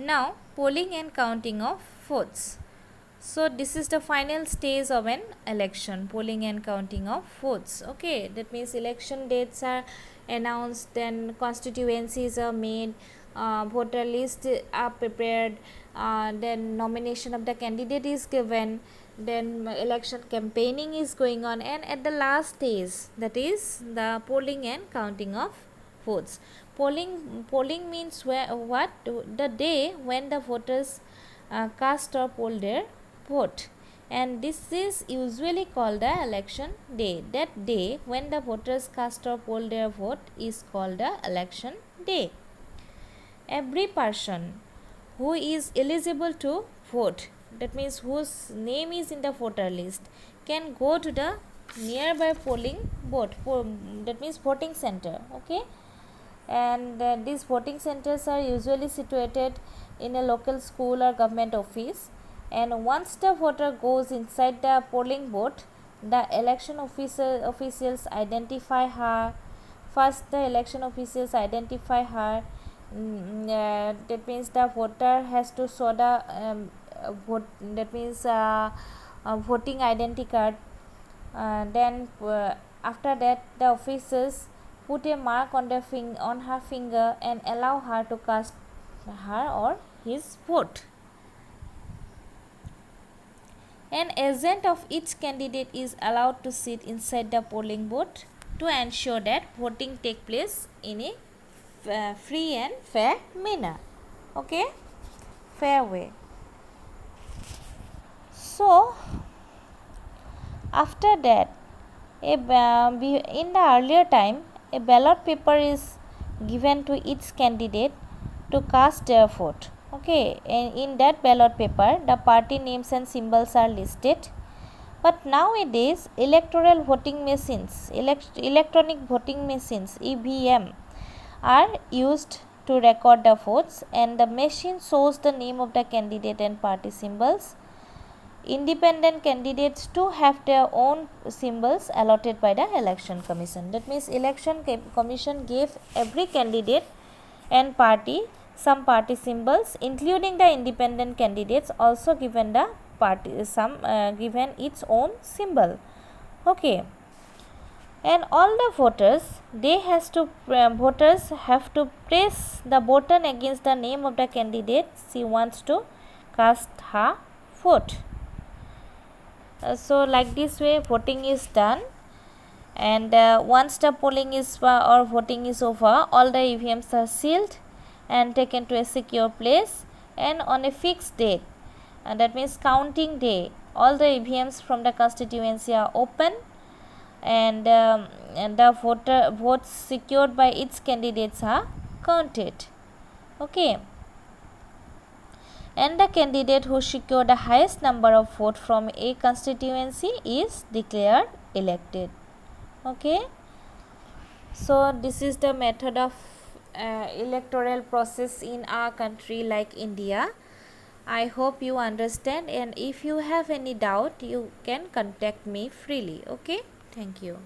Now polling and counting of votes. So this is the final stage of an election, polling and counting of votes. Okay, that means election dates are announced, then constituencies are made, voter list are prepared, then nomination of the candidate is given, then election campaigning is going on, and at the last stage, that is the polling and counting of votes. Polling means what, the day when the voters cast or poll their vote, and this is usually called the election day. That day when the voters cast or poll their vote is called the election day. Every person who is eligible to vote, that means whose name is in the voter list, can go to the nearby polling booth, that means voting center. Okay, and these voting centers are usually situated in a local school or government office, and once the voter goes inside the polling booth, the election officials identify her. First the election officials identify her, that means the voter has to show the vote, that means voting identity card. Then after that the officers put a mark on on her finger and allow her to cast her or his vote. An agent of each candidate is allowed to sit inside the polling booth to ensure that voting take place in a free and fair manner. Okay, fair way. So after that, in the earlier time, a ballot paper is given to each candidate to cast their vote. Okay, and in that ballot paper, the party names and symbols are listed. But nowadays, electoral voting machines, electronic voting machines (EVM), are used to record the votes, and the machine shows the name of the candidate and party symbols. Independent candidates too have their own symbols allotted by the election commission. That means election commission gave every candidate and party some party symbols, including the independent candidates also given the party some given its own symbol. Okay, and all the voters voters have to press the button against the name of the candidate she wants to cast her vote. So like this way voting is done, and once the polling is or voting is over, all the EVMs are sealed and taken to a secure place, and on a fixed date, and that means counting day, all the EVMs from the constituency are open, and the votes secured by its candidates are counted. Okay, and the candidate who secured the highest number of votes from a constituency is declared elected. Okay, so this is the method of electoral process in our country like India. I hope you understand, and if you have any doubt you can contact me freely. Okay, thank you.